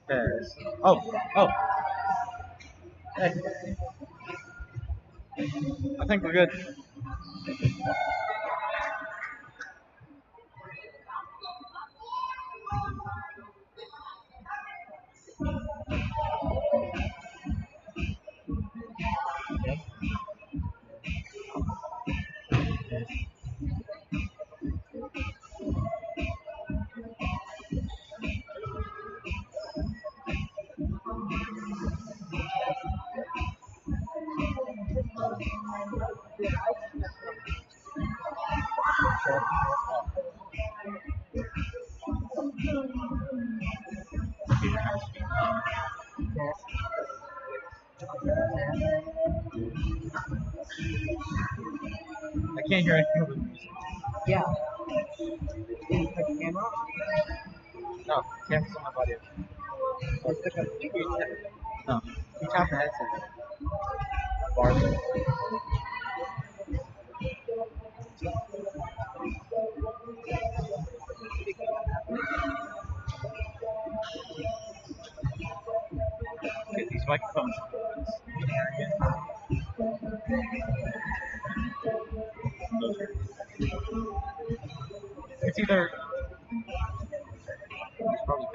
Yes. Oh, oh. Hey, I think we're good. I can't hear anything over the music. Yeah. Did you put the camera on? No, camera's on my body. Or took a picture? No, you tap the headset. Bars. Get these microphones. It's either. It's probably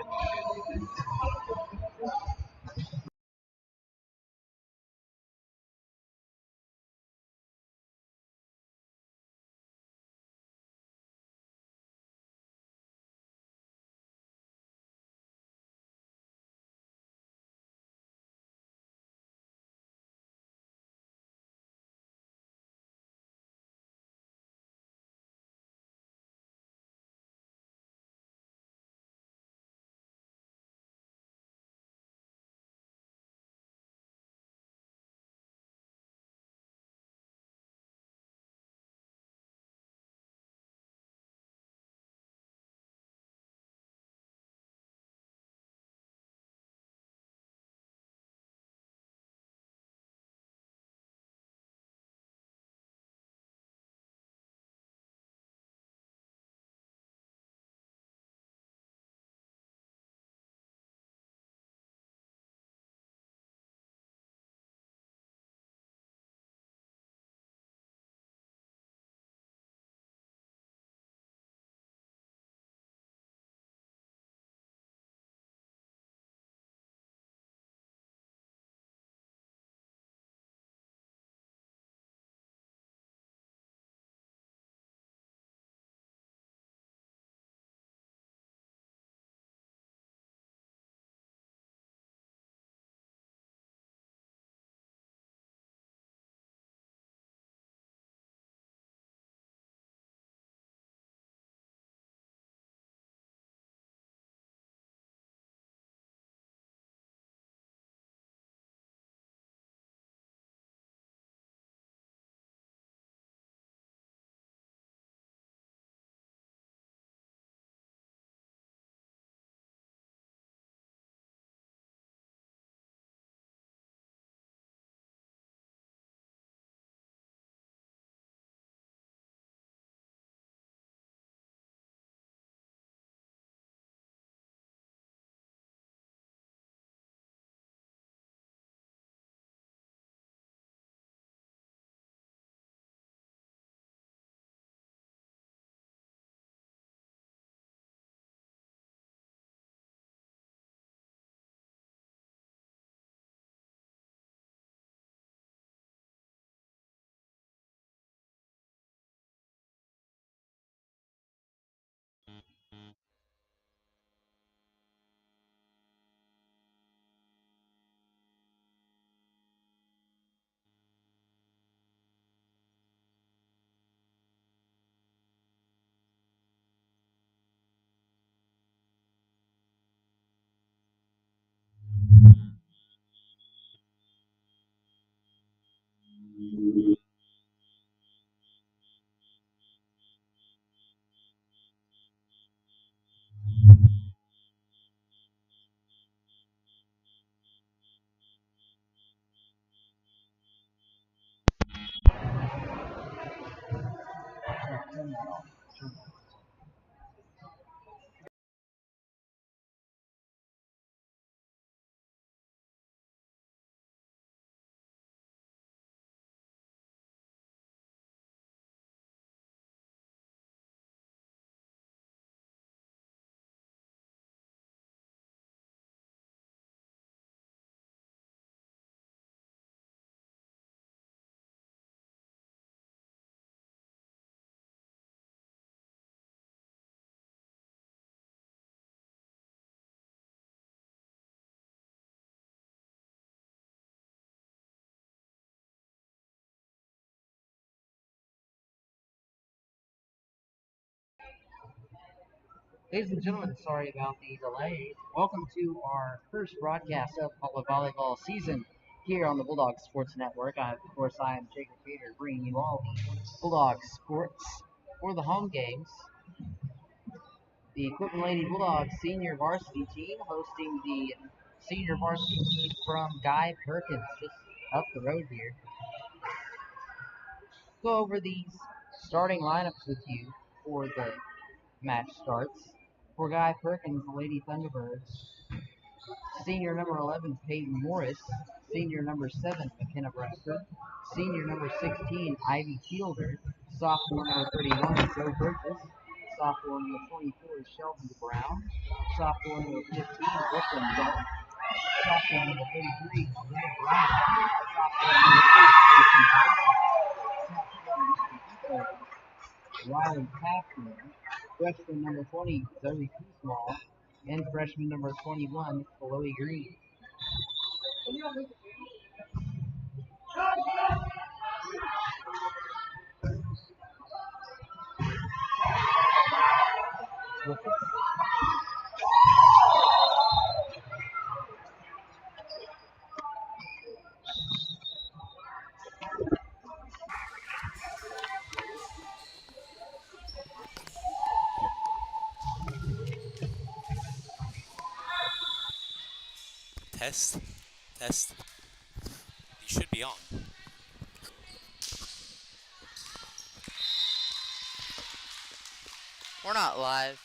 Ladies and gentlemen, sorry about the delay. Welcome to our first broadcast of the volleyball season here on the Bulldog Sports Network. I am Jacob Peter, bringing you all the Bulldog sports for the home games. The Quitman Lady Bulldogs senior varsity team hosting the senior varsity team from Guy-Perkins, just up the road here. Go over these starting lineups with you for the match starts. For Guy-Perkins, the Lady Thunderbirds, senior number 11, Peyton Morris, senior number 7, McKenna Bradford, senior number 16, Ivy Fielder, sophomore number 31, Joe Burgess, sophomore number 24, Shelby Brown, sophomore number 15, Brooklyn Dunn, sophomore number 33, Linda Brown, sophomore number 8, Riley Paffner, freshman number 20, Zoe Small, and freshman number 21, Chloe Green. Test. Test. You should be on. We're not live.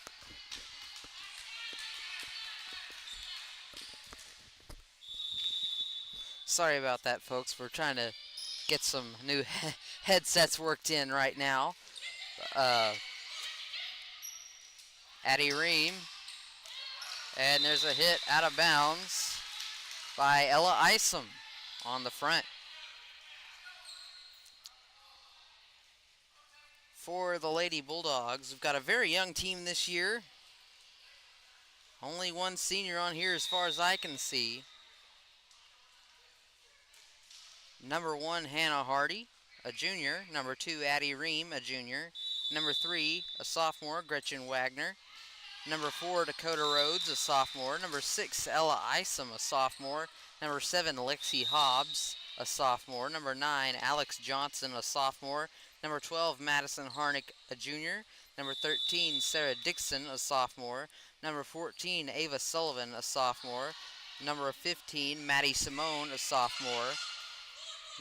Sorry about that, folks. We're trying to get some new headsets worked in right now. Addie Ream. And there's a hit out of bounds by Ella Isom on the front. For the Lady Bulldogs, we've got a very young team this year. Only one senior on here as far as I can see. Number 1, Hannah Hardy, a junior. Number 2, Addie Ream, a junior. Number 3, a sophomore, Gretchen Wagner. Number 4, Dakota Rhodes, a sophomore. Number 6, Ella Isom, a sophomore. Number 7, Lexi Hobbs, a sophomore. Number 9, Alex Johnson, a sophomore. Number 12, Madison Harnick, a junior. Number 13, Sarah Dixon, a sophomore. Number 14, Ava Sullivan, a sophomore. Number 15, Maddie Simone, a sophomore.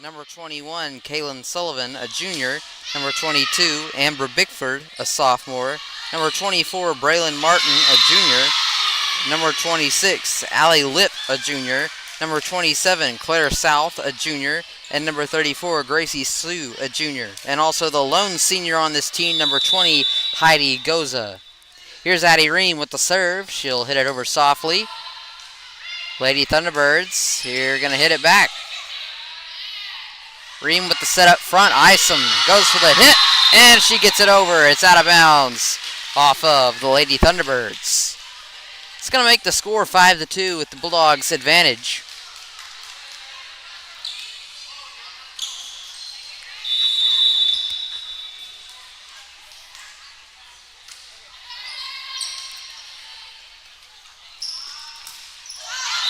Number 21, Kaylin Sullivan, a junior. Number 22, Amber Bickford, a sophomore. Number 24, Braylon Martin, a junior. Number 26, Allie Lip, a junior. Number 27, Claire South, a junior. And number 34, Gracie Sue, a junior. And also the lone senior on this team, number 20, Heidi Goza. Here's Addie Ream with the serve. She'll hit it over softly. Lady Thunderbirds here going to hit it back. Ream with the set up front. Isom goes for the hit, and she gets it over. It's out of bounds off of the Lady Thunderbirds. It's going to make the score 5-2 with the Bulldogs' advantage.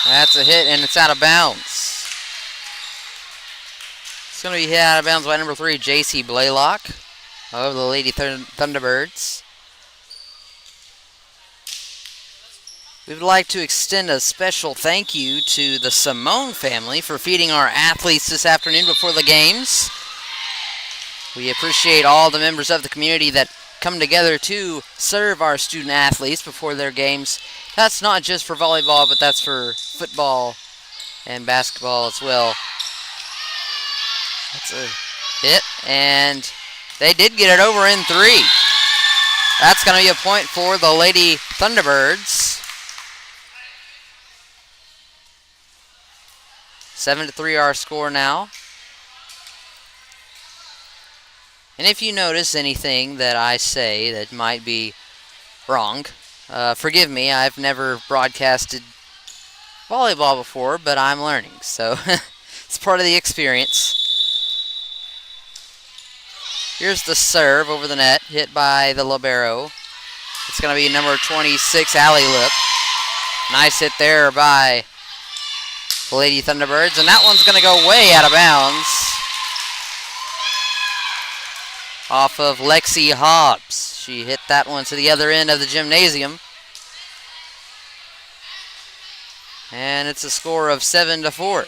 That's a hit, and it's out of bounds. It's going to be hit out of bounds by number 3, J.C. Blaylock of the Lady Thunderbirds. We would like to extend a special thank you to the Simone family for feeding our athletes this afternoon before the games. We appreciate all the members of the community that come together to serve our student athletes before their games. That's not just for volleyball, but that's for football and basketball as well. That's a hit, and they did get it over in 3. That's going to be a point for the Lady Thunderbirds. 7-3 our score now. And if you notice anything that I say that might be wrong, forgive me. I've never broadcasted volleyball before, but I'm learning, so it's part of the experience. Here's the serve over the net, hit by the libero. It's going to be number 26, Allie Lip. Nice hit there by the Lady Thunderbirds, and that one's going to go way out of bounds off of Lexi Hobbs. She hit that one to the other end of the gymnasium. And it's a score of 7-4.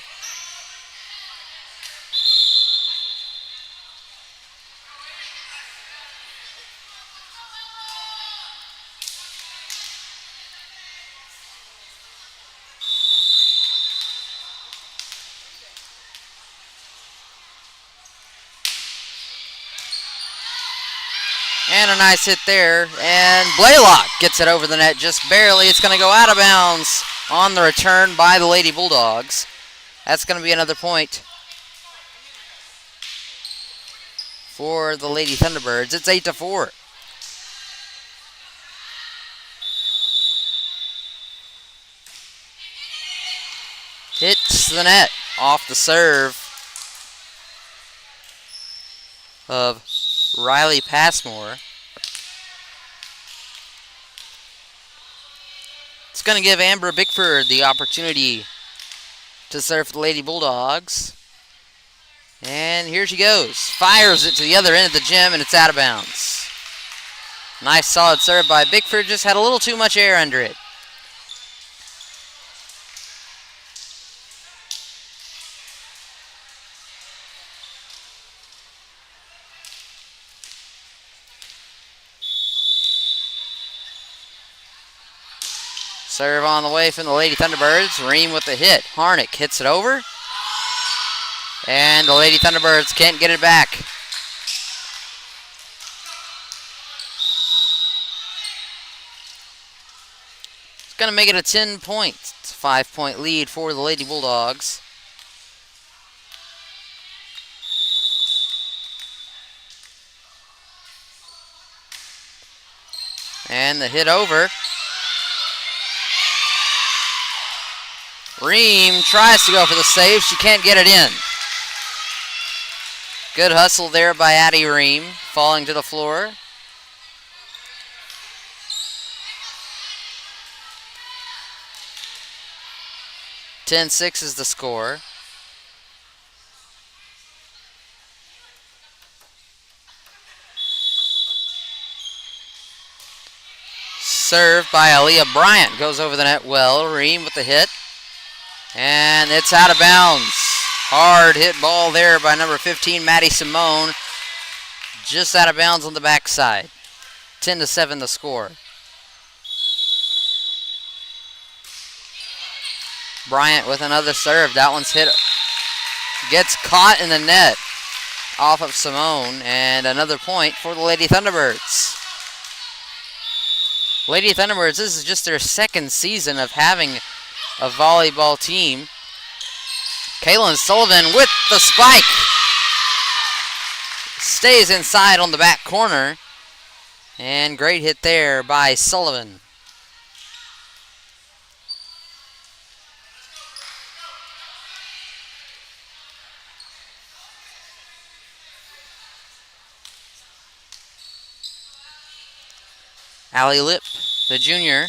And a nice hit there. And Blaylock gets it over the net just barely. It's going to go out of bounds on the return by the Lady Bulldogs. That's going to be another point for the Lady Thunderbirds. It's 8-4. Hits the net off the serve of Riley Passmore. It's going to give Amber Bickford the opportunity to serve for the Lady Bulldogs. And here she goes. Fires it to the other end of the gym, and it's out of bounds. Nice solid serve by Bickford. Just had a little too much air under it. Serve on the way from the Lady Thunderbirds. Ream with the hit. Harnick hits it over. And the Lady Thunderbirds can't get it back. It's going to make it a 10-point, 5-point lead for the Lady Bulldogs. And the hit over. Ream tries to go for the save. She can't get it in. Good hustle there by Addie Ream, falling to the floor. (10-6) is the score. Serve by Aaliyah Bryant goes over the net well. Ream with the hit. And it's out of bounds. Hard hit ball there by number 15, Maddie Simone. Just out of bounds on the backside. 10-7 the score. Bryant with another serve. That one's hit. Gets caught in the net off of Simone. And another point for the Lady Thunderbirds. Lady Thunderbirds, this is just their second season of having a volleyball team. Kaylin Sullivan with the spike. Stays inside on the back corner. And great hit there by Sullivan. Allie Lip, the junior,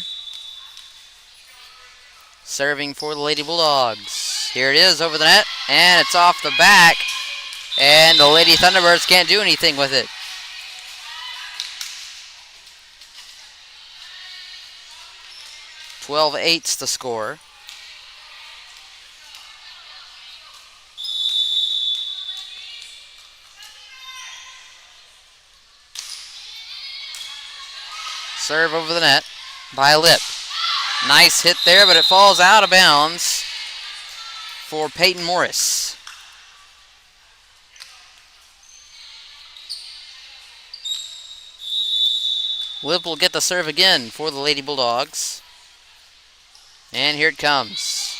serving for the Lady Bulldogs. Here it is over the net, and it's off the back, and the Lady Thunderbirds can't do anything with it. (12-8's the score. Serve over the net by Lip. Nice hit there, but it falls out of bounds for Peyton Morris. Lip will get the serve again for the Lady Bulldogs. And here it comes.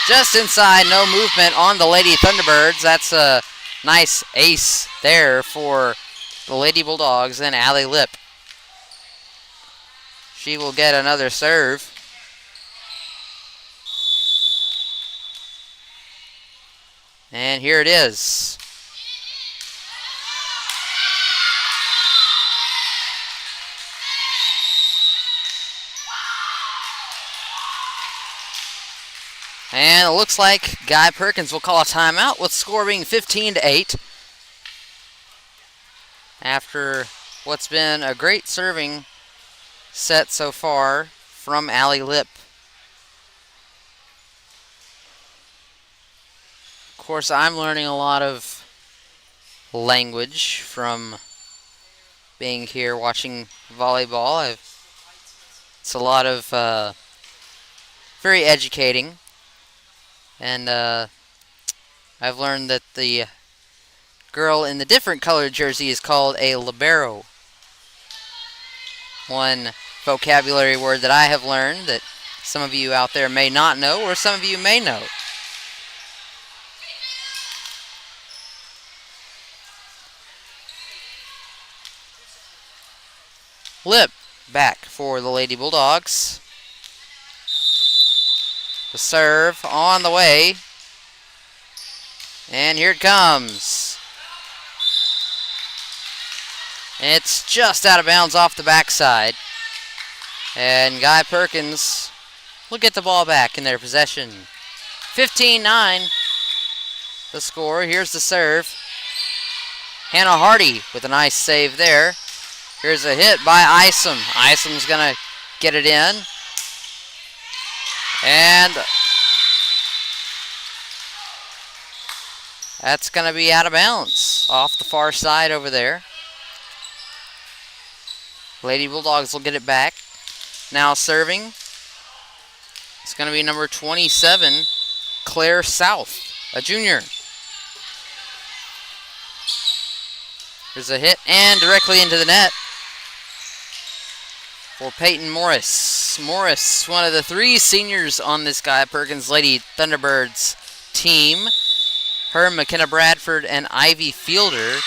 Just inside, no movement on the Lady Thunderbirds. That's a nice ace there for the Lady Bulldogs and Allie Lip. She will get another serve. And here it is. And it looks like Guy-Perkins will call a timeout with score being 15-8. After what's been a great serving set so far from Allie Lip. Of course, I'm learning a lot of language from being here watching volleyball. It's a lot of very educating, and I've learned that the girl in the different colored jersey is called a libero. One vocabulary word that I have learned that some of you out there may not know, or some of you may know. Lip back for the Lady Bulldogs. The serve on the way. And here it comes. It's just out of bounds off the backside. And Guy-Perkins will get the ball back in their possession. 15-9 the score. Here's the serve. Hannah Hardy with a nice save there. Here's a hit by Isom. Isom's going to get it in. And that's going to be out of bounds off the far side over there. Lady Bulldogs will get it back. Now serving. It's going to be number 27, Claire South, a junior. There's a hit and directly into the net for Peyton Morris. Morris, one of the 3 seniors on this Guy-Perkins Lady Thunderbirds team. Her, McKenna Bradford, and Ivy Fielder.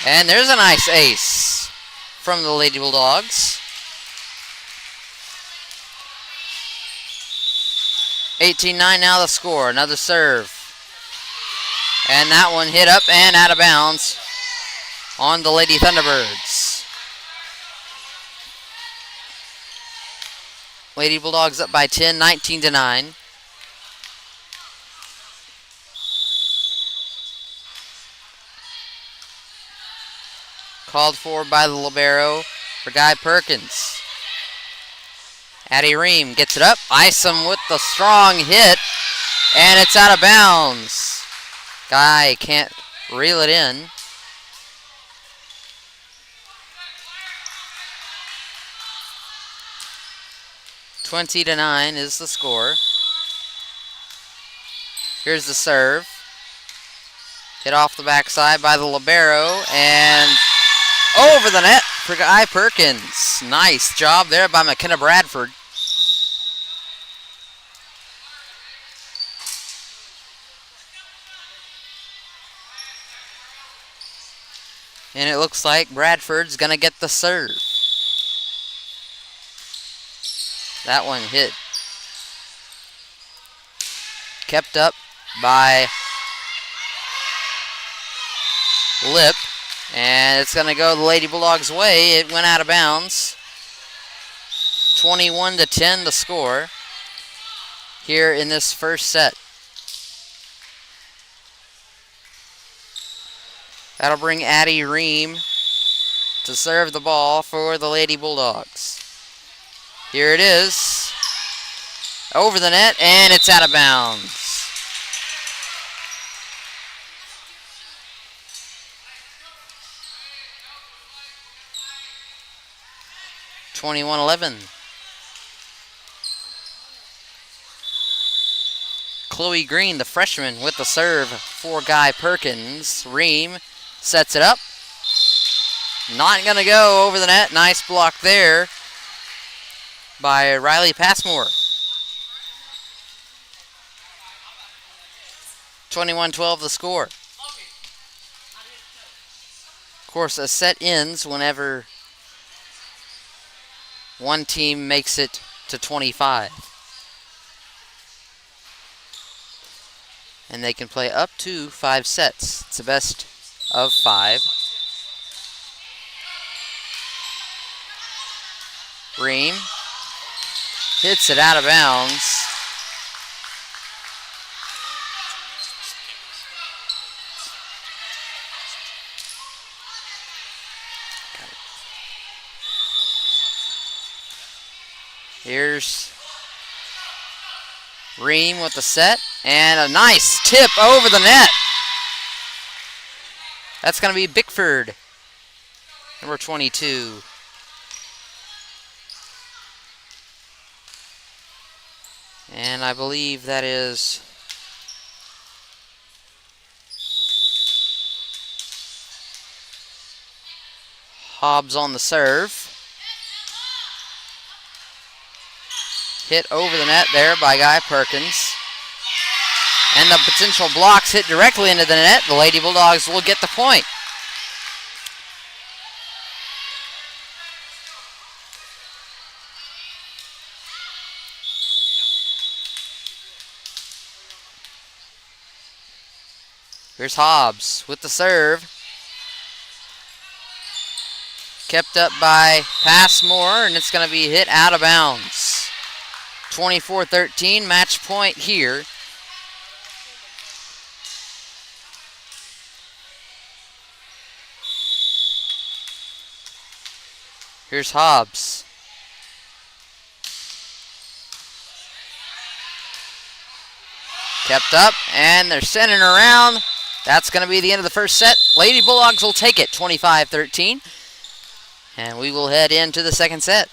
And there's a nice ace from the Lady Bulldogs. 18-9 now the score. Another serve. And that one hit up and out of bounds on the Lady Thunderbirds. Lady Bulldogs up by 10, 19-9. Called for by the libero for Guy-Perkins. Addie Ream gets it up. Isom with the strong hit. And it's out of bounds. Guy can't reel it in. (20-9) is the score. Here's the serve. Hit off the backside by the libero and over the net for Guy-Perkins. Nice job there by McKenna Bradford. And it looks like Bradford's going to get the serve. That one hit. Kept up by Lip. And it's going to go the Lady Bulldogs' way. It went out of bounds. 21-10 the score here in this first set. That'll bring Addie Ream to serve the ball for the Lady Bulldogs. Here it is. Over the net, and it's out of bounds. (21-11). Chloe Green, the freshman, with the serve for Guy-Perkins. Ream sets it up. Not going to go over the net. Nice block there by Riley Passmore. 21-12 the score. Of course, a set ends whenever one team makes it to 25. And they can play up to 5 sets. It's a best of 5. Ream hits it out of bounds. Here's Ream with the set. And a nice tip over the net. That's going to be Bickford, number 22. And I believe that is Hobbs on the serve. Hit over the net there by Guy-Perkins. And the potential blocks hit directly into the net. The Lady Bulldogs will get the point. Here's Hobbs with the serve. Kept up by Passmore, and it's going to be hit out of bounds. 24-13, match point here. Here's Hobbs. Kept up, and they're sending around. That's going to be the end of the first set. Lady Bulldogs will take it, 25-13. And we will head into the second set.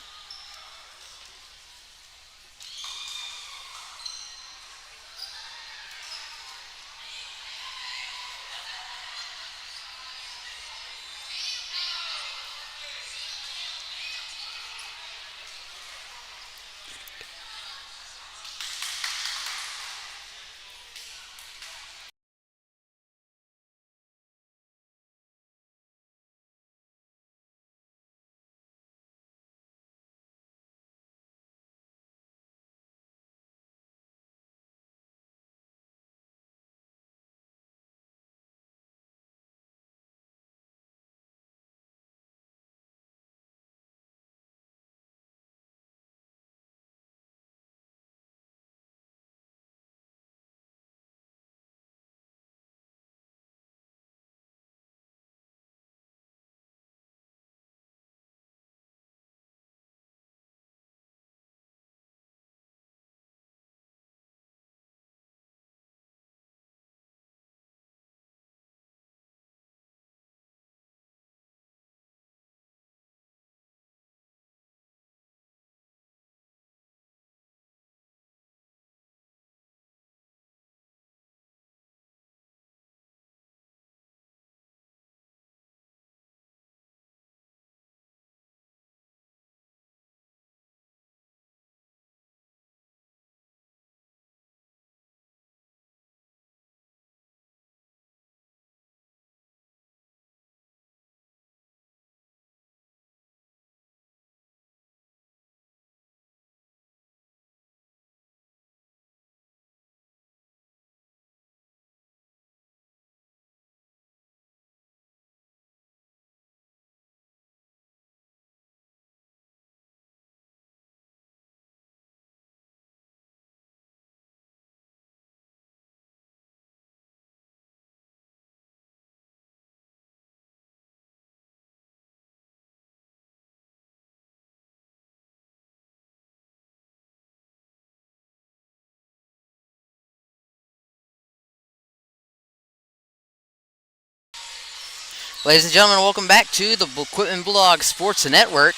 Ladies and gentlemen, welcome back to the Quitman Bulldogs Sports Network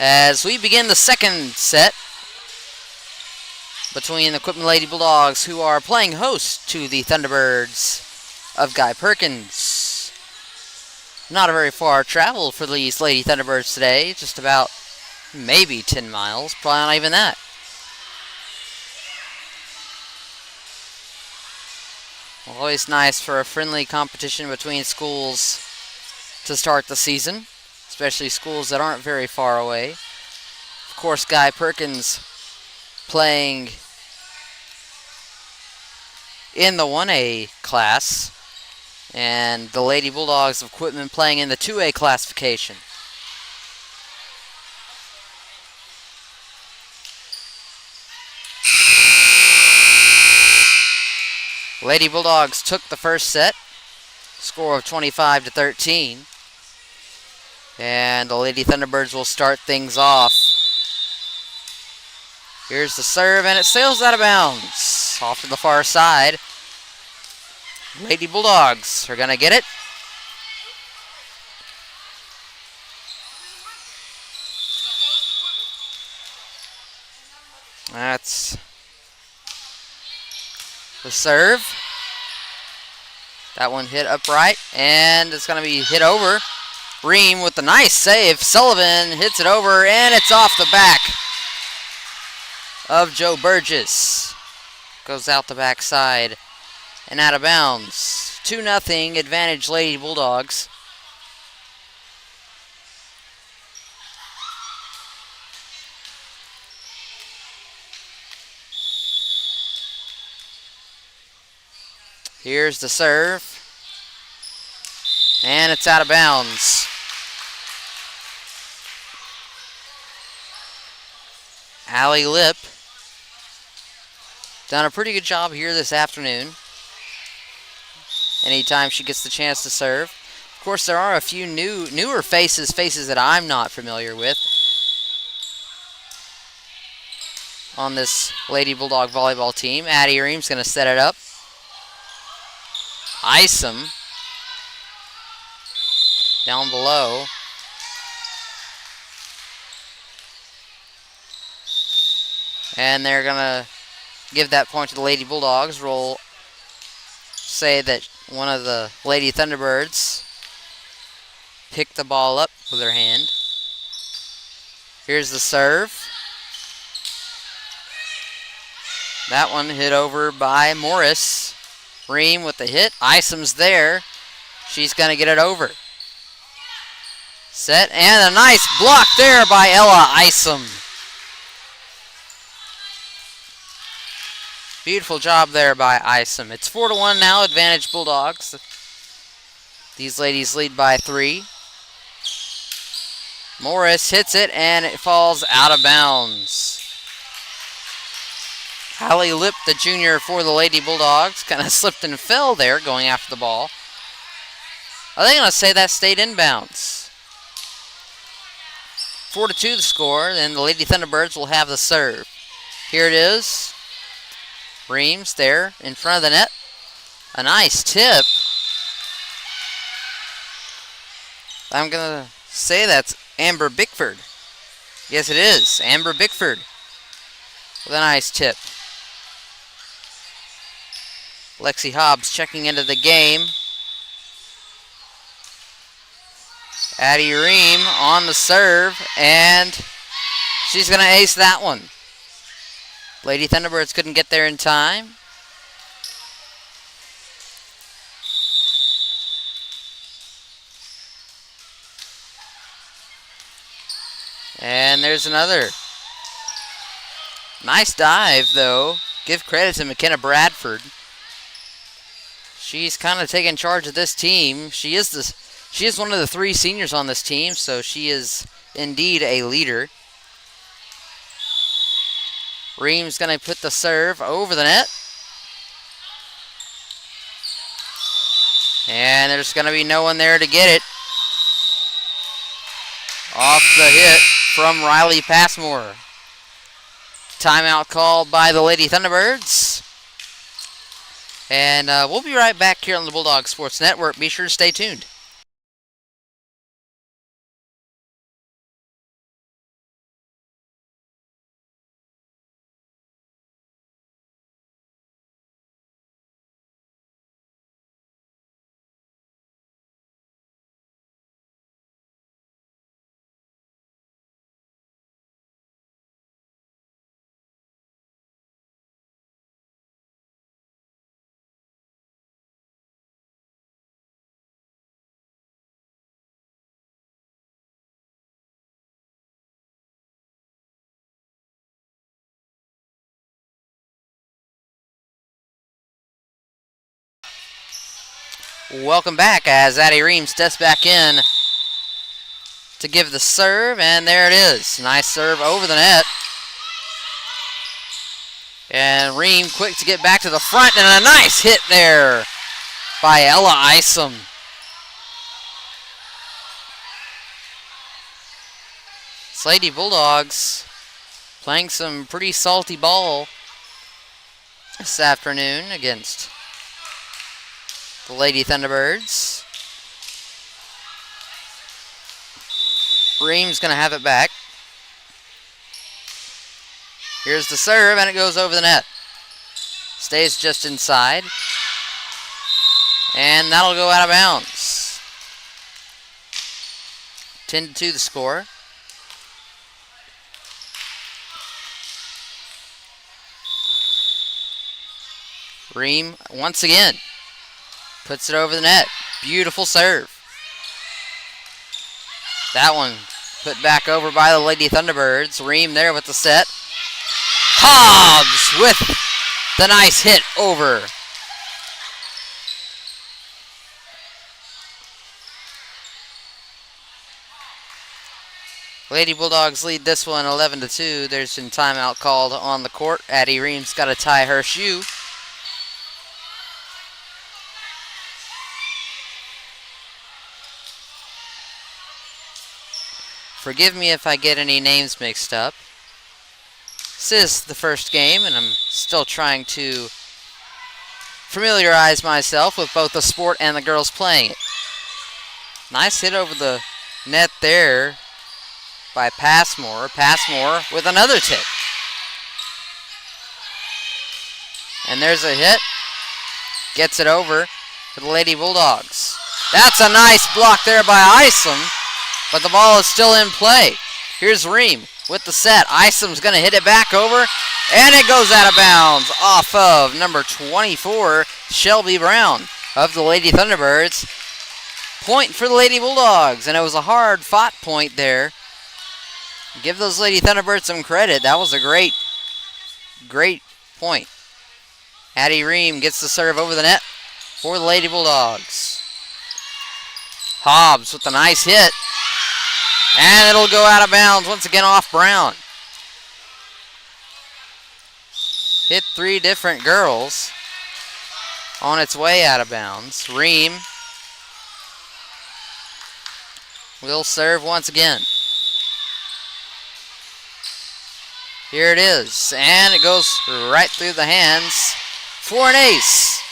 as we begin the second set between the Quitman Lady Bulldogs, who are playing host to the Thunderbirds of Guy-Perkins. Not a very far travel for these Lady Thunderbirds today, just about maybe 10 miles, probably not even that. Always nice for a friendly competition between schools to start the season, especially schools that aren't very far away. Of course, Guy-Perkins playing in the 1A class, and the Lady Bulldogs of Quitman playing in the 2A classification. Lady Bulldogs took the first set, score of 25-13. And the Lady Thunderbirds will start things off. Here's the serve, and it sails out of bounds. Off to the far side. Lady Bulldogs are going to get it. That's the serve. That one hit upright, and it's going to be hit over. Ream with the nice save. Sullivan hits it over, and it's off the back of Joe Burgess. Goes out the backside and out of bounds. 2-0 advantage Lady Bulldogs. Here's the serve. And it's out of bounds. Allie Lip done a pretty good job here this afternoon. Anytime she gets the chance to serve. Of course, there are a few newer faces that I'm not familiar with on this Lady Bulldog volleyball team. Addie Ream's going to set it up. Isom down below. And they're going to give that point to the Lady Bulldogs. Roll say that one of the Lady Thunderbirds picked the ball up with her hand. Here's the serve. That one hit over by Morris. Ream with the hit. Isom's there. She's going to get it over. Set, and a nice block there by Ella Isom. Beautiful job there by Isom. It's 4-1 now, advantage Bulldogs. These ladies lead by 3. Morris hits it, and it falls out of bounds. Hallie Lip, the junior for the Lady Bulldogs, kind of slipped and fell there going after the ball. Are they going to say that stayed in bounds? 4-2 the score, and the Lady Thunderbirds will have the serve. Here it is. Reams there in front of the net. A nice tip. I'm going to say that's Amber Bickford. Yes, it is. Amber Bickford with a nice tip. Lexi Hobbs checking into the game. Addie Ream on the serve, and she's going to ace that one. Lady Thunderbirds couldn't get there in time. And there's another. Nice dive, though. Give credit to McKenna Bradford. She's kind of taking charge of this team. She is one of the 3 seniors on this team, so she is indeed a leader. Ream's going to put the serve over the net. And there's going to be no one there to get it. Off the hit from Riley Passmore. Timeout called by the Lady Thunderbirds. And we'll be right back here on the Bulldog Sports Network. Be sure to stay tuned. Welcome back as Addie Ream steps back in to give the serve, and there it is. Nice serve over the net. And Ream quick to get back to the front, and a nice hit there by Ella Isom. Lady Bulldogs playing some pretty salty ball this afternoon against the Lady Thunderbirds. Ream's going to have it back. Here's the serve, and it goes over the net. Stays just inside. And that'll go out of bounds. 10-2 the score. Ream once again puts it over the net. Beautiful serve. That one put back over by the Lady Thunderbirds. Ream there with the set. Hobbs with the nice hit over. Lady Bulldogs lead this one 11-2. There's some timeout called on the court. Addie Ream's got to tie her shoe. Forgive me if I get any names mixed up. This is the first game, and I'm still trying to familiarize myself with both the sport and the girls playing it. Nice hit over the net there by Passmore. Passmore with another tip. And there's a hit. Gets it over to the Lady Bulldogs. That's a nice block there by Isom, but the ball is still in play. Here's Ream with the set. Isom's going to hit it back over, and it goes out of bounds off of number 24, Shelby Brown of the Lady Thunderbirds. Point for the Lady Bulldogs, and it was a hard-fought point there. Give those Lady Thunderbirds some credit. That was a great point. Addie Ream gets the serve over the net for the Lady Bulldogs. Hobbs with a nice hit. And it'll go out of bounds once again off Brown. Hit three different girls on its way out of bounds. Ream will serve once again. Here it is, and it goes right through the hands for an ace.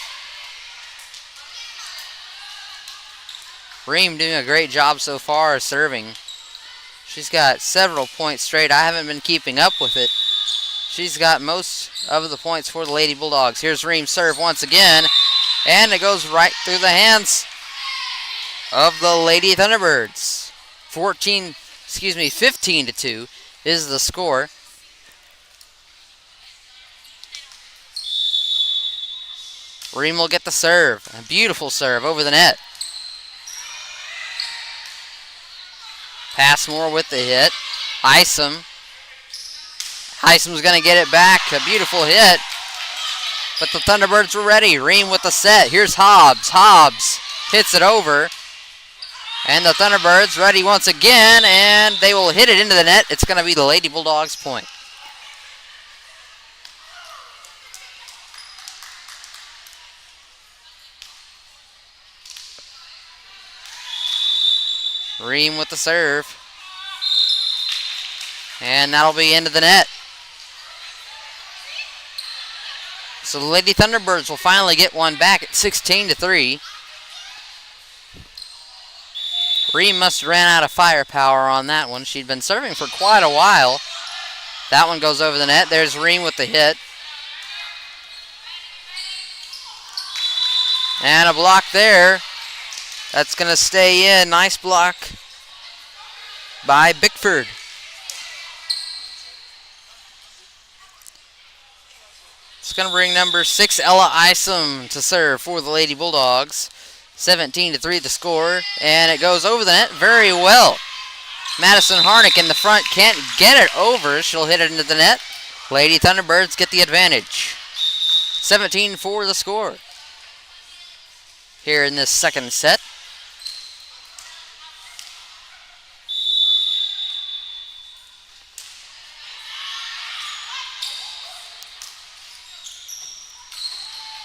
Ream doing a great job so far serving. She's got several points straight. I haven't been keeping up with it. She's got most of the points for the Lady Bulldogs. Here's Ream's serve once again, and it goes right through the hands of the Lady Thunderbirds. 15-2 is the score. Ream will get the serve. A beautiful serve over the net. Passmore with the hit. Isom's going to get it back. A beautiful hit. But the Thunderbirds were ready. Ream with the set. Here's Hobbs. Hobbs hits it over. And the Thunderbirds ready once again. And they will hit it into the net. It's going to be the Lady Bulldogs' point. Ream with the serve. And that'll be into the net. So the Lady Thunderbirds will finally get one back at 16-3. Ream must have ran out of firepower on that one. She'd been serving for quite a while. That one goes over the net. There's Ream with the hit. And a block there. That's going to stay in. Nice block by Bickford. It's going to bring number 6, Ella Isom, to serve for the Lady Bulldogs. 17-3 the score, and it goes over the net very well. Madison Harnick in the front can't get it over. She'll hit it into the net. Lady Thunderbirds get the advantage. 17-4 the score here in this second set.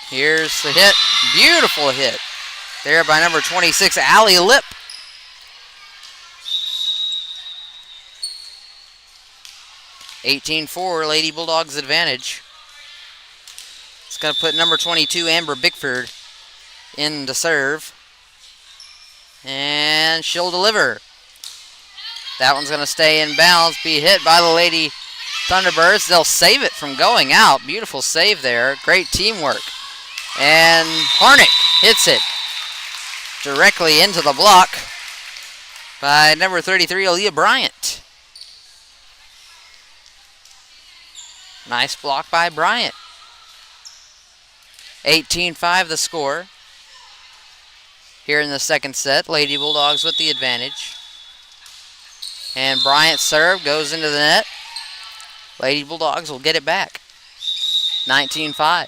Here's the hit. Beautiful hit there by number 26, Allie Lip. 18-4, Lady Bulldogs advantage. It's going to put number 22, Amber Bickford, in to serve. And she'll deliver. That one's going to stay in bounds, be hit by the Lady Thunderbirds. They'll save it from going out. Beautiful save there. Great teamwork. And Harnick hits it directly into the block by number 33, Aaliyah Bryant. Nice block by Bryant. 18-5 the score. Here in the second set, Lady Bulldogs with the advantage. And Bryant's serve goes into the net. Lady Bulldogs will get it back. 19-5.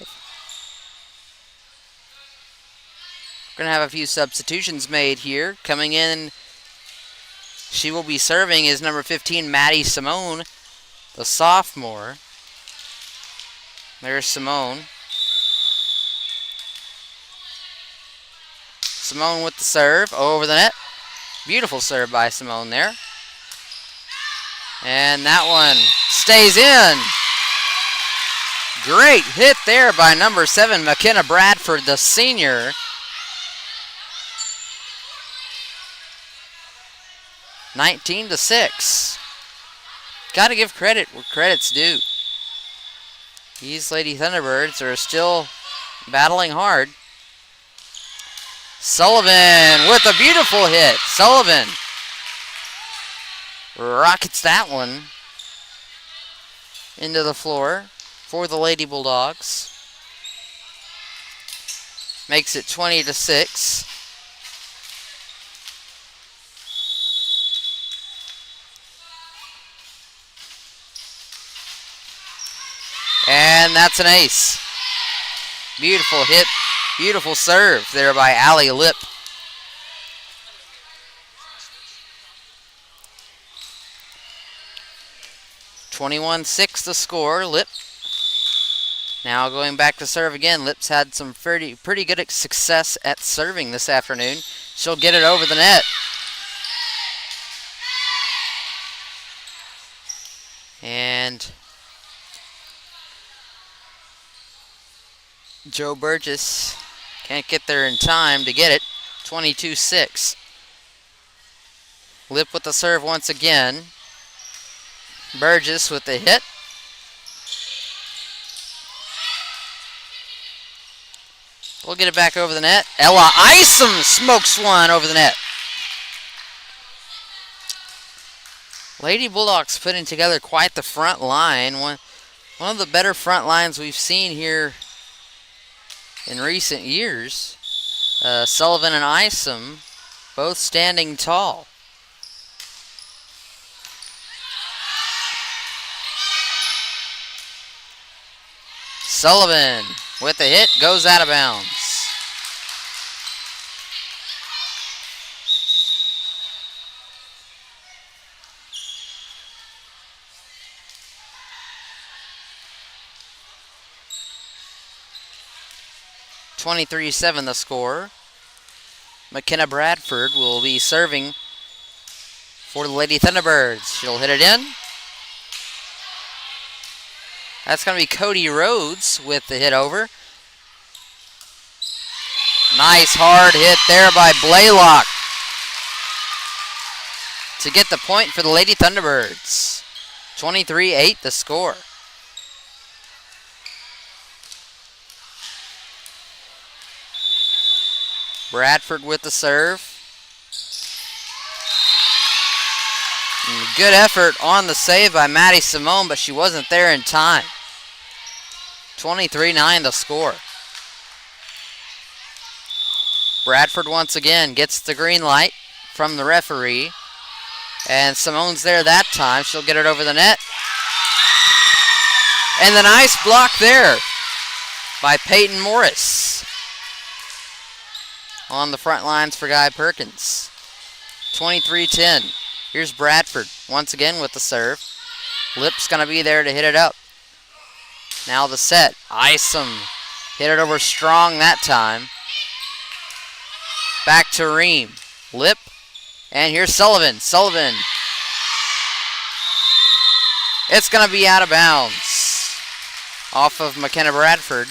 We're going to have a few substitutions made here. Coming in, she will be serving is number 15, Maddie Simone, the sophomore. There's Simone. Simone with the serve over the net. Beautiful serve by Simone there. And that one stays in. Great hit there by number 7, McKenna Bradford, the senior. 19-6. Got to give credit where credit's due. These Lady Thunderbirds are still battling hard. Sullivan with a beautiful hit. Sullivan rockets that one into the floor for the Lady Bulldogs. Makes it 20-6. And that's an ace. Beautiful hit. Beautiful serve there by Allie Lip. (21-6) the score. Lip now going back to serve again. Lip's had some pretty good success at serving this afternoon. She'll get it over the net. And Joe Burgess can't get there in time to get it. 22-6. Lip with the serve once again. Burgess with the hit. We'll get it back over the net. Ella Isom smokes one over the net. Lady Bulldogs putting together quite the front line. One of the better front lines we've seen here in recent years. Sullivan and Isom both standing tall. Sullivan with the hit goes out of bounds. (23-7) the score. McKenna Bradford will be serving for the Lady Thunderbirds. She'll hit it in. That's going to be Cody Rhodes with the hit over. Nice hard hit there by Blaylock to get the point for the Lady Thunderbirds. 23-8 the score. Bradford with the serve. And good effort on the save by Maddie Simone, but she wasn't there in time. 23-9 the score. Bradford once again gets the green light from the referee. And Simone's there that time. She'll get it over the net. And the nice block there by Peyton Morris on the front lines for Guy-Perkins. 23-10. Here's Bradford once again with the serve. Lip's going to be there to hit it up. Now the set. Isom hit it over strong that time. Back to Ream. Lip. And here's Sullivan. Sullivan It's going to be out of bounds off of McKenna Bradford.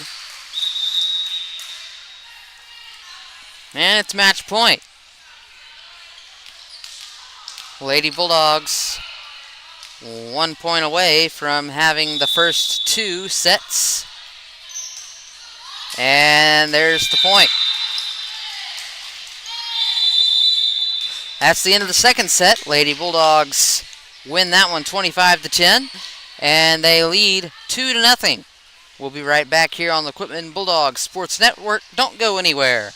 And it's match point. Lady Bulldogs 1 point away from having the first 2 sets. And there's the point. That's the end of the second set. Lady Bulldogs win that one 25-10, and they lead 2-0. We'll be right back here on the Quitman Bulldogs Sports Network. Don't go anywhere.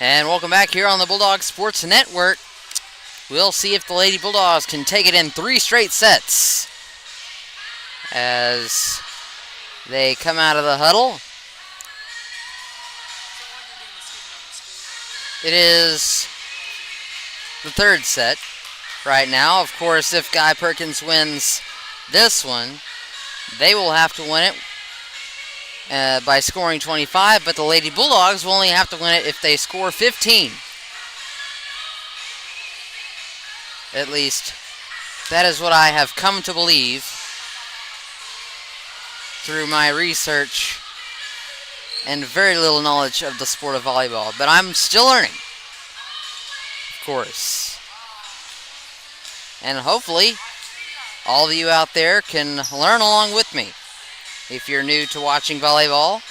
And welcome back here on the Bulldog Sports Network. We'll see if the Lady Bulldogs can take it in 3 straight sets as they come out of the huddle. It is the 3rd set right now. Of course, if Guy-Perkins wins this one, they will have to win it by scoring 25, but the Lady Bulldogs will only have to win it if they score 15. At least, that is what I have come to believe through my research and very little knowledge of the sport of volleyball. But I'm still learning, of course. And hopefully, all of you out there can learn along with me. If you're new to watching volleyball,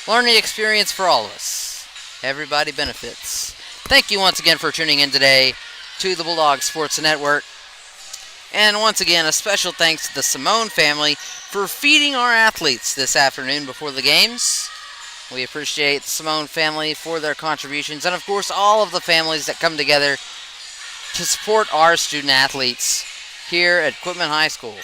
learning experience for all of us. Everybody benefits. Thank you once again for tuning in today to the Bulldog Sports Network. And once again, a special thanks to the Simone family for feeding our athletes this afternoon before the games. We appreciate the Simone family for their contributions, and of course all of the families that come together to support our student athletes here at Quitman High School.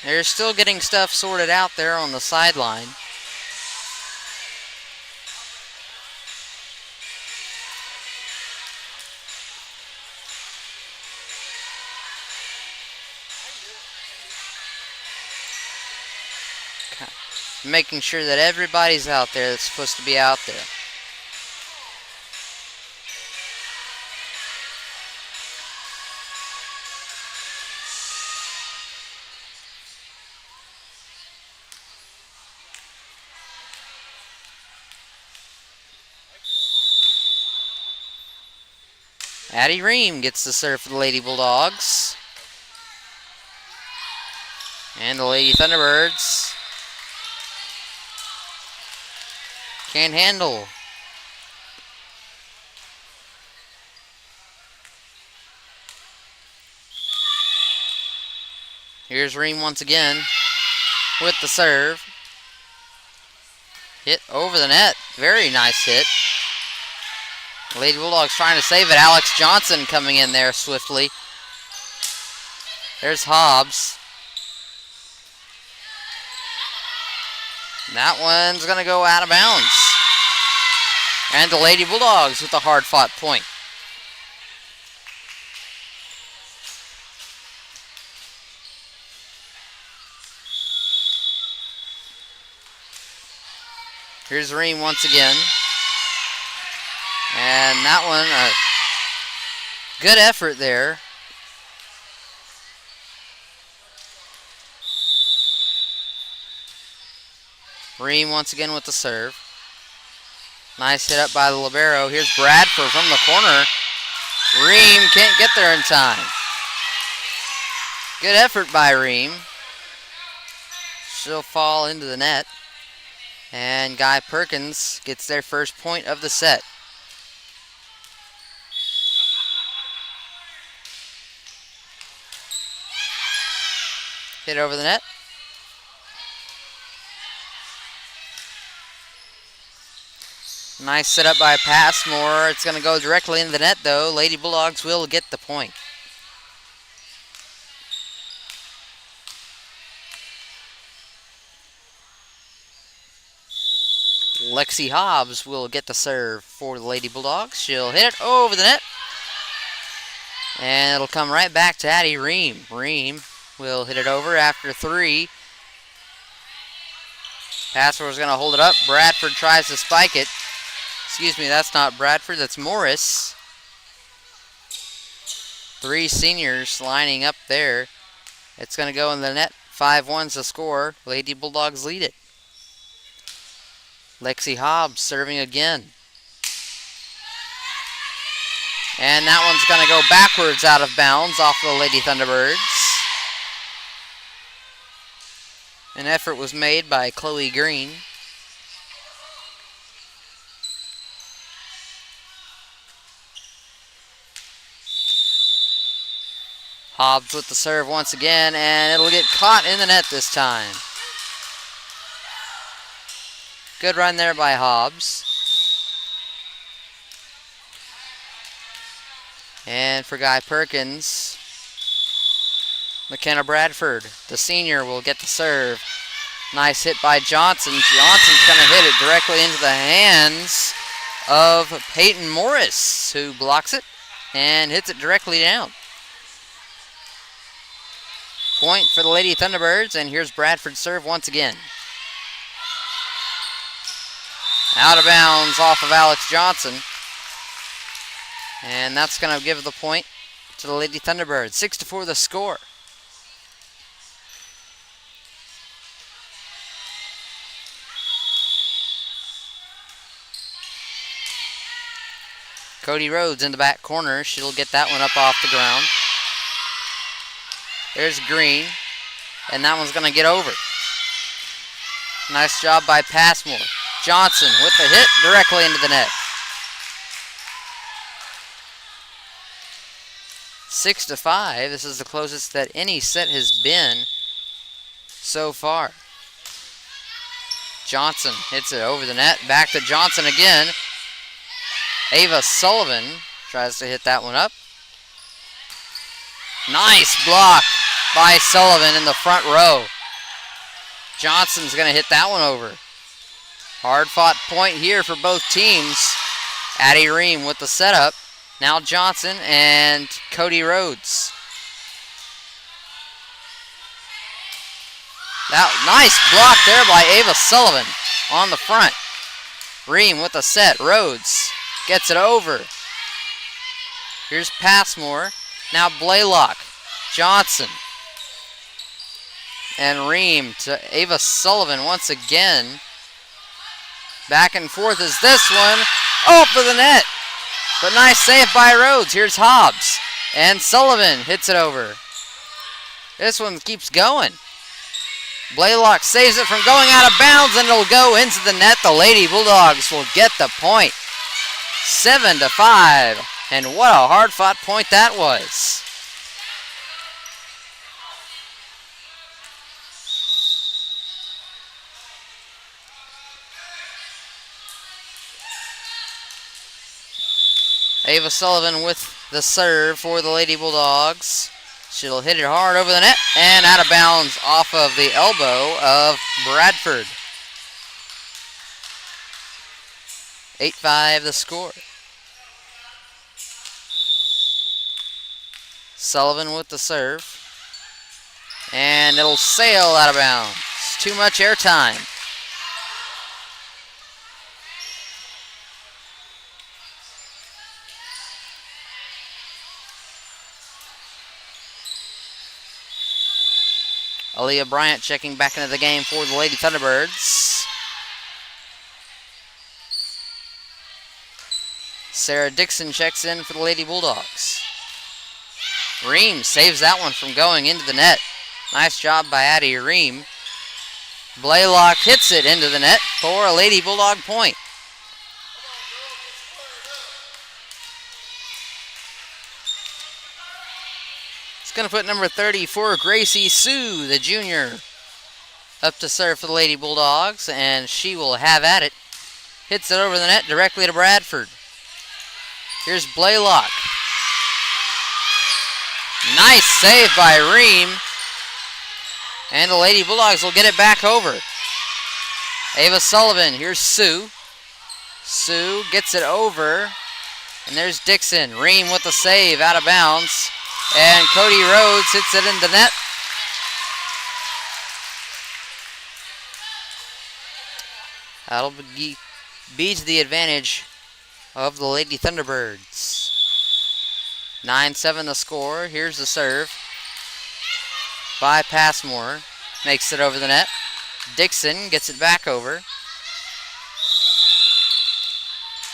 They're still getting stuff sorted out there on the sideline. Making sure that everybody's out there that's supposed to be out there. Addie Ream gets the serve for the Lady Bulldogs. And the Lady Thunderbirds can't handle. Here's Ream once again with the serve. Hit over the net. Very nice hit. Lady Bulldogs trying to save it. Alex Johnson coming in there swiftly. There's Hobbs. That one's going to go out of bounds. And the Lady Bulldogs with a hard-fought point. Here's Ream once again. And that one, good effort there. Ream once again with the serve. Nice hit up by the libero. Here's Bradford from the corner. Ream can't get there in time. Good effort by Ream. She'll fall into the net. And Guy-Perkins gets their first point of the set. Hit over the net. Nice setup by Passmore. It's going to go directly into the net, though. Lady Bulldogs will get the point. Lexi Hobbs will get the serve for the Lady Bulldogs. She'll hit it over the net. And it'll come right back to Addie Ream. Ream will hit it over after 3. Passmore's going to hold it up. Bradford tries to spike it. Excuse me, that's not Bradford, that's Morris. 3 seniors lining up there. It's going to go in the net. 5-1's the score. Lady Bulldogs lead it. Lexi Hobbs serving again. And that one's going to go backwards out of bounds off the Lady Thunderbirds. An effort was made by Chloe Green. Hobbs with the serve once again, and it'll get caught in the net this time. Good run there by Hobbs. And for Guy-Perkins, McKenna Bradford, the senior, will get the serve. Nice hit by Johnson. Johnson's going to hit it directly into the hands of Peyton Morris, who blocks it and hits it directly down. Point for the Lady Thunderbirds, and here's Bradford's serve once again. Out of bounds off of Alex Johnson. And that's going to give the point to the Lady Thunderbirds. 6-4 the score. Cody Rhodes in the back corner. She'll get that one up off the ground. There's Green. And that one's going to get over. Nice job by Passmore. Johnson with the hit directly into the net. 6-5. This is the closest that any set has been so far. Johnson hits it over the net. Back to Johnson again. Ava Sullivan tries to hit that one up. Nice block by Sullivan in the front row. Johnson's going to hit that one over. Hard-fought point here for both teams. Addie Ream with the setup. Now Johnson and Cody Rhodes. That nice block there by Ava Sullivan on the front. Ream with a set. Rhodes gets it over. Here's Passmore. Now Blaylock. Johnson. And Ream to Ava Sullivan once again. Back and forth is this one. Oh, for the net. But nice save by Rhodes. Here's Hobbs. And Sullivan hits it over. This one keeps going. Blaylock saves it from going out of bounds, and it'll go into the net. The Lady Bulldogs will get the point. 7-5. And what a hard-fought point that was. Ava Sullivan with the serve for the Lady Bulldogs. She'll hit it hard over the net and out of bounds off of the elbow of Bradford. 8-5 the score. Sullivan with the serve. And it'll sail out of bounds. Too much airtime. Aaliyah Bryant checking back into the game for the Lady Thunderbirds. Sarah Dixon checks in for the Lady Bulldogs. Ream saves that one from going into the net. Nice job by Addie Ream. Blaylock hits it into the net for a Lady Bulldog point. It's going to put number 34, Gracie Sue, the junior, up to serve for the Lady Bulldogs, and she will have at it. Hits it over the net directly to Bradford. Here's Blaylock. Nice save by Ream. And the Lady Bulldogs will get it back over. Ava Sullivan, here's Sue. Sue gets it over. And there's Dixon. Ream with the save, out of bounds. And Cody Rhodes hits it into net. That'll be to the advantage of the Lady Thunderbirds. 9-7 the score. Here's the serve by Passmore. Makes it over the net. Dixon gets it back over.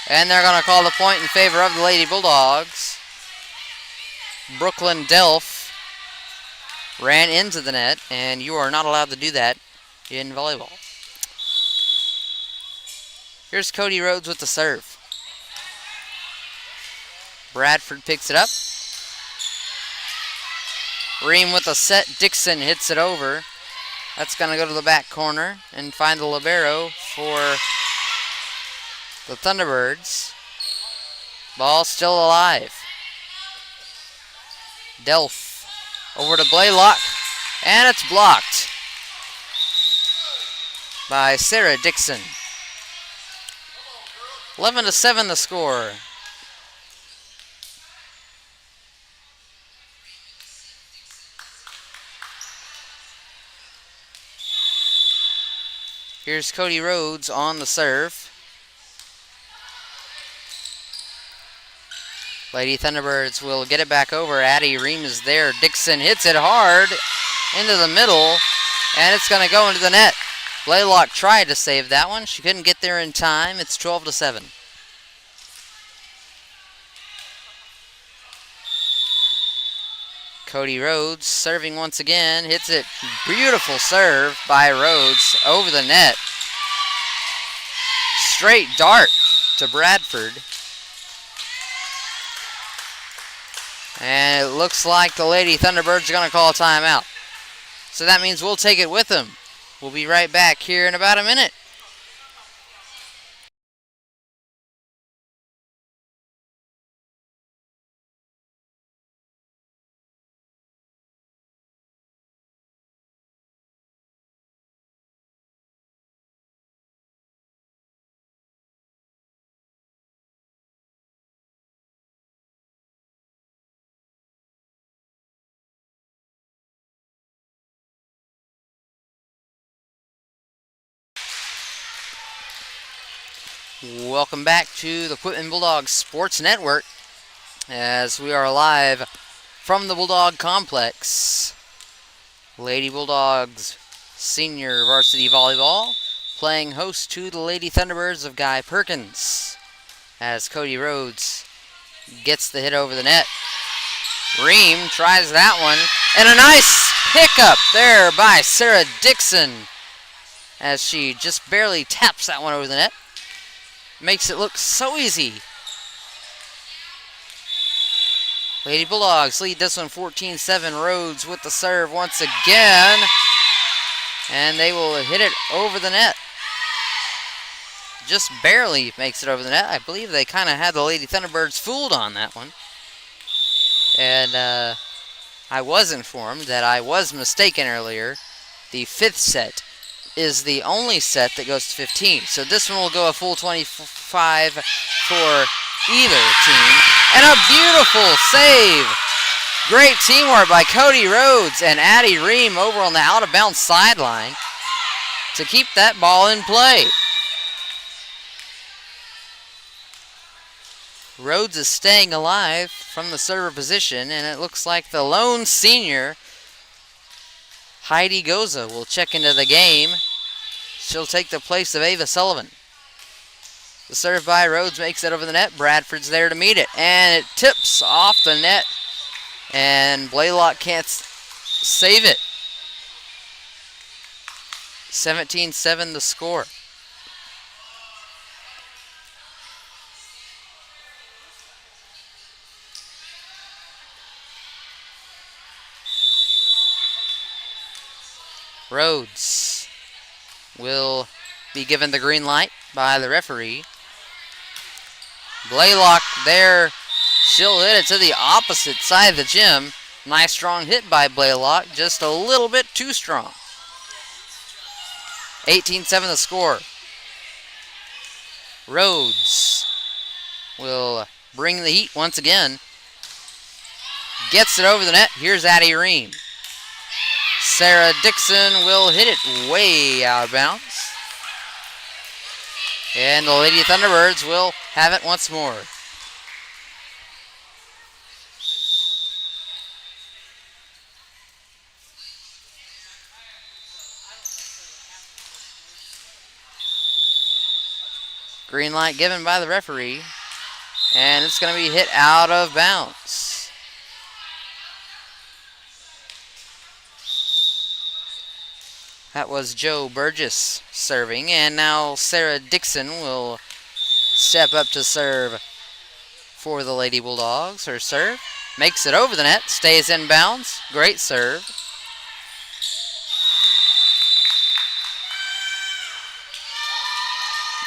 And they're going to call the point in favor of the Lady Bulldogs. Brooklyn Delph ran into the net, and you are not allowed to do that in volleyball. Here's Cody Rhodes with the serve. Bradford picks it up. Ream with a set. Dixon hits it over. That's going to go to the back corner and find the libero for the Thunderbirds. Ball still alive. Delph over to Blaylock, and it's blocked by Sarah Dixon. 11-7 the score. Here's Cody Rhodes on the serve. Lady Thunderbirds will get it back over. Addie Ream is there. Dixon hits it hard into the middle, and it's going to go into the net. Blaylock tried to save that one. She couldn't get there in time. It's 12-7. Cody Rhodes serving once again. Hits it. Beautiful serve by Rhodes over the net. Straight dart to Bradford. And it looks like the Lady Thunderbirds are going to call a timeout. So that means we'll take it with them. We'll be right back here in about a minute. Welcome back to the Quitman Bulldogs Sports Network as we are live from the Bulldog Complex. Lady Bulldogs Senior Varsity Volleyball playing host to the Lady Thunderbirds of Guy-Perkins as Cody Rhodes gets the hit over the net. Ream tries that one, and a nice pickup there by Sarah Dixon as she just barely taps that one over the net. Makes it look so easy. Lady Bulldogs lead this one 14-7. Rhodes with the serve once again. And they will hit it over the net. Just barely makes it over the net. I believe they kind of had the Lady Thunderbirds fooled on that one. And I was informed that I was mistaken earlier. The fifth set is the only set that goes to 15. So this one will go a full 25 for either team. And a beautiful save. Great teamwork by Cody Rhodes and Addie Ream over on the out-of-bounds sideline to keep that ball in play. Rhodes is staying alive from the server position, and it looks like the lone senior, Heidi Goza, will check into the game. She'll take the place of Ava Sullivan. The serve by Rhodes makes it over the net. Bradford's there to meet it, and it tips off the net, and Blaylock can't save it. 17-7 the score. Rhodes will be given the green light by the referee. Blaylock there. She'll hit it to the opposite side of the gym. Nice strong hit by Blaylock. Just a little bit too strong. 18-7 the score. Rhodes will bring the heat once again. Gets it over the net. Here's Addie Ream. Sarah Dixon will hit it way out of bounds. And the Lady Thunderbirds will have it once more. Green light given by the referee. And it's going to be hit out of bounds. That was Joe Burgess serving, and now Sarah Dixon will step up to serve for the Lady Bulldogs. Her serve makes it over the net, stays in bounds. Great serve.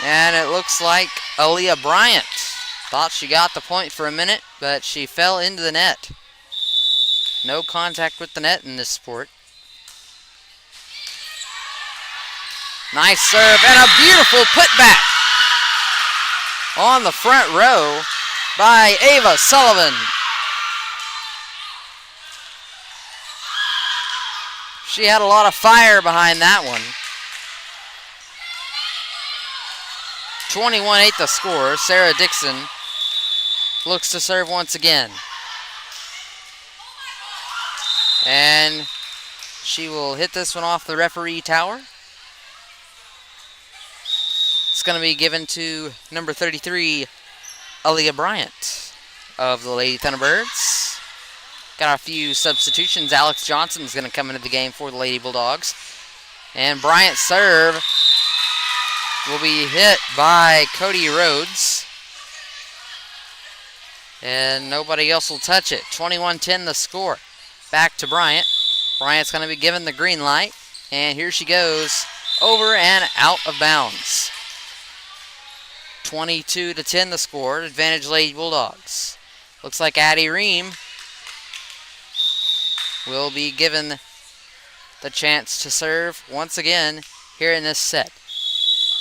And it looks like Aaliyah Bryant thought she got the point for a minute, but she fell into the net. No contact with the net in this sport. Nice serve and a beautiful putback on the front row by Ava Sullivan. She had a lot of fire behind that one. 21-8 the score. Sarah Dixon looks to serve once again. And she will hit this one off the referee tower. It's going to be given to number 33, Aaliyah Bryant of the Lady Thunderbirds. Got a few substitutions. Alex Johnson is going to come into the game for the Lady Bulldogs. And Bryant's serve will be hit by Cody Rhodes. And nobody else will touch it. 21-10 the score. Back to Bryant. Bryant's going to be given the green light. And here she goes. Over and out of bounds. 22-10 the score. Advantage Lady Bulldogs. Looks like Addie Ream will be given the chance to serve once again here in this set.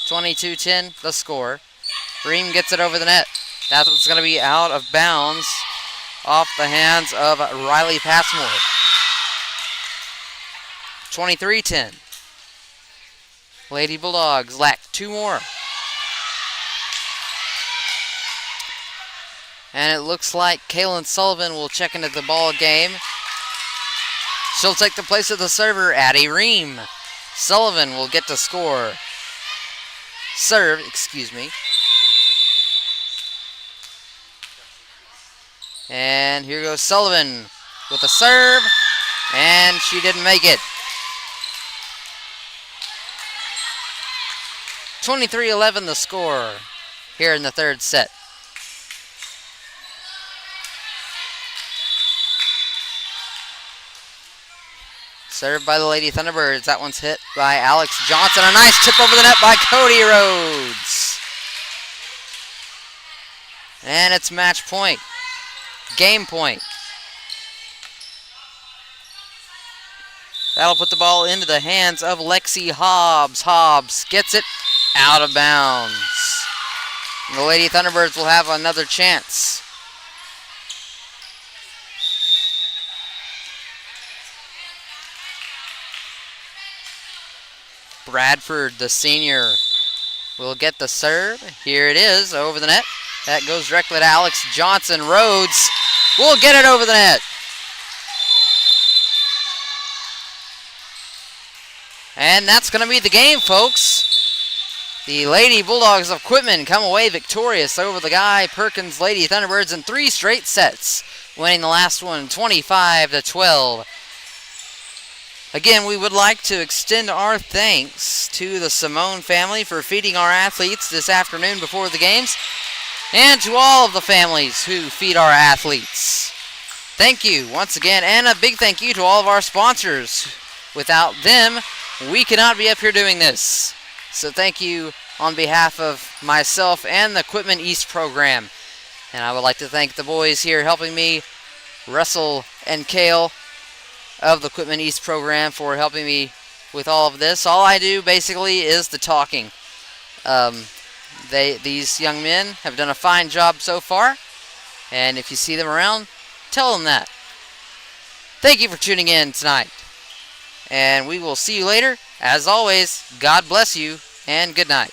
22-10 the score. Ream gets it over the net. That's what's going to be out of bounds off the hands of Riley Passmore. 23-10. Lady Bulldogs lack two more. And it looks like Kaylin Sullivan will check into the ball game. She'll take the place of the server, Addie Ream. Sullivan will get to score. Serve, excuse me. And here goes Sullivan with a serve. And she didn't make it. 23-11 the score here in the third set. Served by the Lady Thunderbirds. That one's hit by Alex Johnson. A nice chip over the net by Cody Rhodes. And it's match point. Game point. That'll put the ball into the hands of Lexi Hobbs. Hobbs gets it out of bounds. And the Lady Thunderbirds will have another chance. Bradford, the senior, will get the serve. Here it is, over the net. That goes directly to Alex Johnson. Rhodes will get it over the net. And that's going to be the game, folks. The Lady Bulldogs of Quitman come away victorious over the Guy-Perkins Lady Thunderbirds in 3 straight sets, winning the last one 25-12. Again, we would like to extend our thanks to the Simone family for feeding our athletes this afternoon before the games, and to all of the families who feed our athletes. Thank you once again, and a big thank you to all of our sponsors. Without them, we cannot be up here doing this. So thank you on behalf of myself and the Quitman East program. And I would like to thank the boys here helping me, Russell and Kale of the Quitman East program, for helping me with all of this. All I do basically is the talking. These young men have done a fine job so far, and if you see them around, tell them that. Thank you for tuning in tonight, and we will see you later. As always, God bless you, and good night.